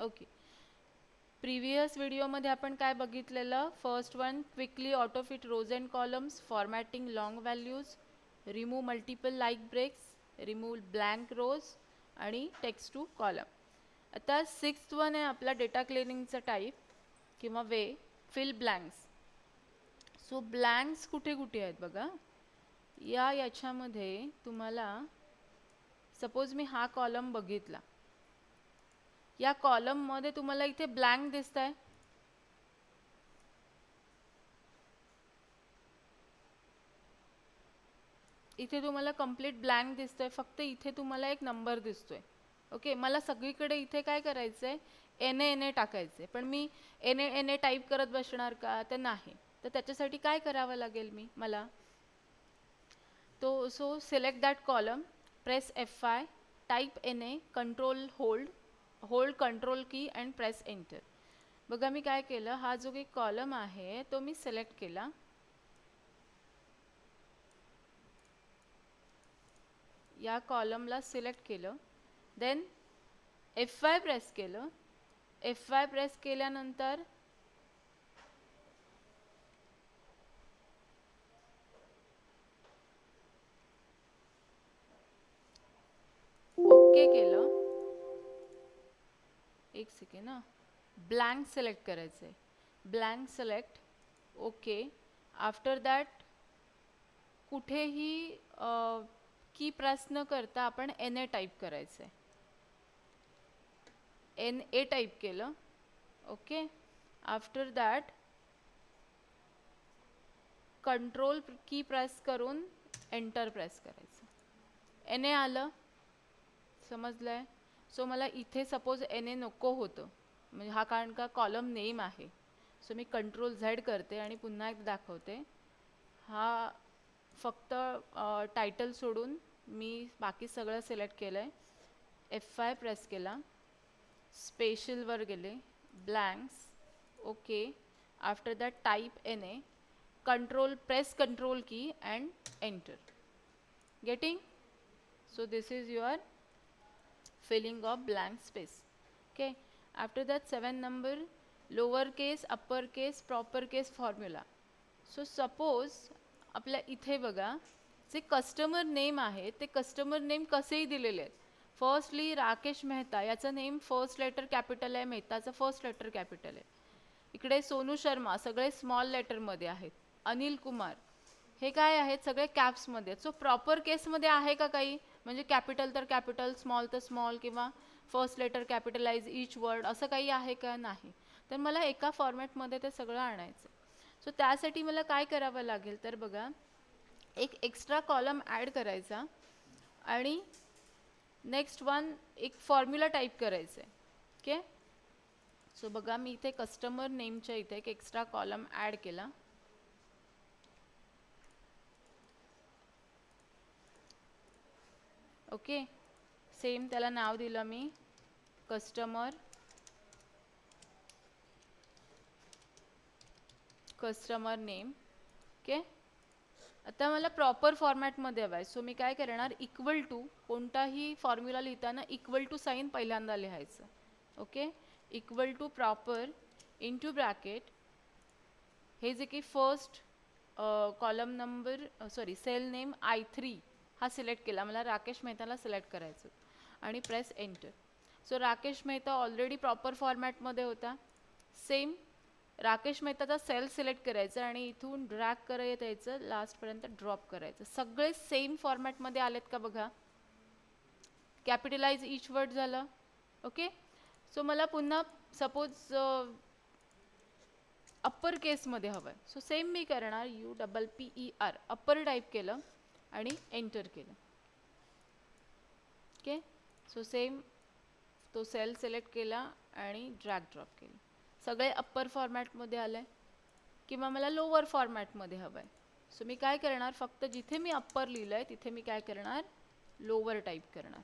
Okay. Previous व्हिडिओमध्ये आपण काय बघितलेलं? First one, quickly auto fit rows and columns, formatting long values, remove multiple line breaks, remove blank rows आणि text to column. आता sixth one आहे आपला data क्लिनिंगचा टाईप किंवा way, fill blanks. So blanks कुठे कुठे आहेत बघा. याच्यामध्ये तुम्हाला सपोज मी हा कॉलम बघितला, या कॉलममध्ये तुम्हाला इथे ब्लँक दिसत आहे. इथे तुम्हाला कंप्लीट ब्लँक दिसतोय, फक्त इथे तुम्हाला एक नंबर दिसतोय. ओके, मला सगळीकडे इथे काय करायचं आहे, एन टाकायचं आहे. पण मी एन टाईप करत बसणार का? तर नाही. तर त्याच्यासाठी काय करावं लागेल मला तो so select that column, press F5, type NA, control hold control key and press enter. बघा मी काय केलं, हा जो काही कॉलम आहे तो मी सिलेक्ट केला. या कॉलमला सिलेक्ट केलं, देन F5 प्रेस केलं. F5 प्रेस केल्यानंतर ओके केलं. एक सेकंड ना, ब्लँक सिलेक्ट करायचं आहे. Blank select, okay. After that कुठेही की प्रेस न करता आपण NA टाईप करायचं आहे. NA टाईप केलं. ओके. आफ्टर दॅट कंट्रोल की प्रेस करून एंटर प्रेस करायचं. NA आलं, समजलंय? सो मला इथे सपोज NA नको होतं, म्हणजे हा कारण का कॉलम नेम आहे. सो मी कंट्रोल Z करते आणि पुन्हा एकदा दाखवते. हा फक्त टायटल सोडून मी बाकी सगळं सिलेक्ट केलं आहे. F5 प्रेस केला, स्पेशलवर गेले, blanks, okay. After that type NA, press control key and enter. Getting? So this is your filling of blank space. Okay, after that 7 number, lower case, upper case, proper case formula. So suppose आपल्या इथे बघा, जे customer name आहे ते customer name कसेही दिलेले आहेत. Firstly Rakesh Mehta, याचं नेम फर्स्ट लेटर कॅपिटल आहे, मेहताचं फर्स्ट लेटर कॅपिटल आहे. इकडे सोनू शर्मा सगळे स्मॉल लेटरमध्ये आहेत. अनिल कुमार हे काय आहेत, सगळे कॅप्समध्ये आहेत. सो प्रॉपर केसमध्ये आहे का काही, म्हणजे कॅपिटल तर कॅपिटल, स्मॉल तर स्मॉल, किंवा फर्स्ट लेटर कॅपिटलाइज इच वर्ड, असं काही आहे का? नाही. तर मला एका फॉर्मॅटमध्ये ते सगळं आणायचं. सो त्यासाठी मला काय करावं लागेल तर बघा, एक एक्स्ट्रा कॉलम ॲड करायचा आणि नेक्स्ट वन एक फॉर्म्युला टाईप करायचं आहे. ओके. सो बघा मी इथे कस्टमर नेमच्या इथे एक एक्स्ट्रा कॉलम ॲड केला. ओके, सेम त्याला नाव दिलं मी कस्टमर नेम. ओके. आता मला प्रॉपर फॉर्मॅटमध्ये हवा आहे. सो मी काय करणार, इक्वल टू, कोणताही फॉर्म्युला लिहिताना इक्वल टू साईन पहिल्यांदा लिहायचं. Okay. Equal to proper into bracket, हे जे की first column number cell name I3 हा सिलेक्ट केला, मला राकेश मेहताला सिलेक्ट करायचं, आणि press enter. So Rakesh Mehta already proper फॉर्मॅटमध्ये होता. सेम राकेश मेहताचा सेल सिलेक्ट करायचा आणि इथून ड्रॅग करत यायचं, लास्टपर्यंत ड्रॉप करायचं. सगळे सेम फॉर्मॅटमध्ये आलेत का बघा. कॅपिटलाइज इच वर्ड झालं. ओके. सो मला पुन्हा सपोज अप्पर केसमध्ये हवं आहे. सो सेम मी करणार, UPPER अप्पर टाईप केलं आणि एंटर केलं. ओके. सो सेम तो सेल सिलेक्ट केला आणि ड्रॅग ड्रॉप केलं. सगळे अप्पर फॉर्मॅटमध्ये आलं आहे, किंवा मला लोअर फॉर्मॅटमध्ये हवं आहे. सो मी काय करणार, फक्त जिथे मी अप्पर लिहिलं आहे तिथे मी काय करणार, लोअर टाईप करणार.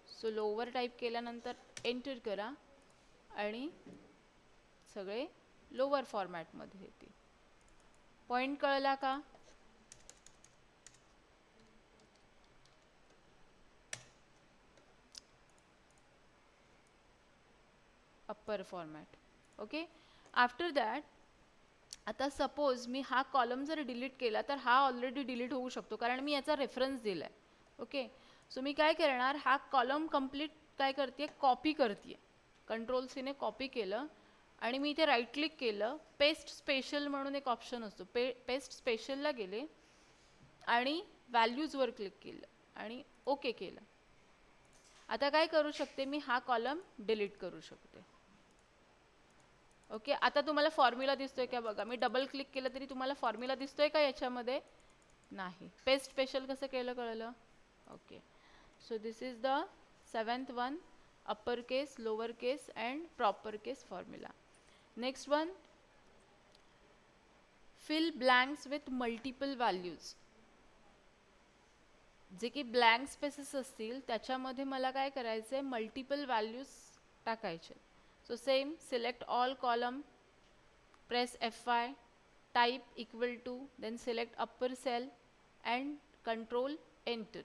सो लोअर टाईप केल्यानंतर एंटर करा आणि सगळे लोअर फॉर्मॅटमध्ये येतील. पॉईंट कळला का? Upper format. Okay. After that आता सपोज मी हा कॉलम जर डिलीट केला तर हा ऑलरेडी डिलीट होऊ शकतो कारण मी याचा रेफरन्स दिला आहे. ओके. सो मी काय करणार, हा कॉलम कंप्लीट काय करते, कॉपी करते. कंट्रोल सीने कॉपी केलं आणि मी इथे राईट क्लिक केलं, पेस्ट स्पेशल म्हणून एक ऑप्शन असतो, पेस्ट स्पेशलला गेले आणि व्हॅल्यूजवर क्लिक केलं आणि ओके केलं. आता काय करू शकते मी, हा कॉलम डिलीट करू शकते. ओके. आता तुम्हाला फॉर्म्युला दिसतोय का बघा, मी डबल क्लिक केलं तरी तुम्हाला फॉर्म्युला दिसतोय का याच्यामध्ये, नाही. पेस्ट स्पेशल कसं केलं कळलं. Okay. So this is the 7th one, upper case, lower case and proper case formula. Next one, fill blanks with multiple values. जे की ब्लँक स्पेसेस असतील त्याच्यामध्ये मला काय करायचं आहे, मल्टिपल व्हॅल्यूज टाकायचे. So same, select all column, press F5, type equal to, then select upper cell and control enter.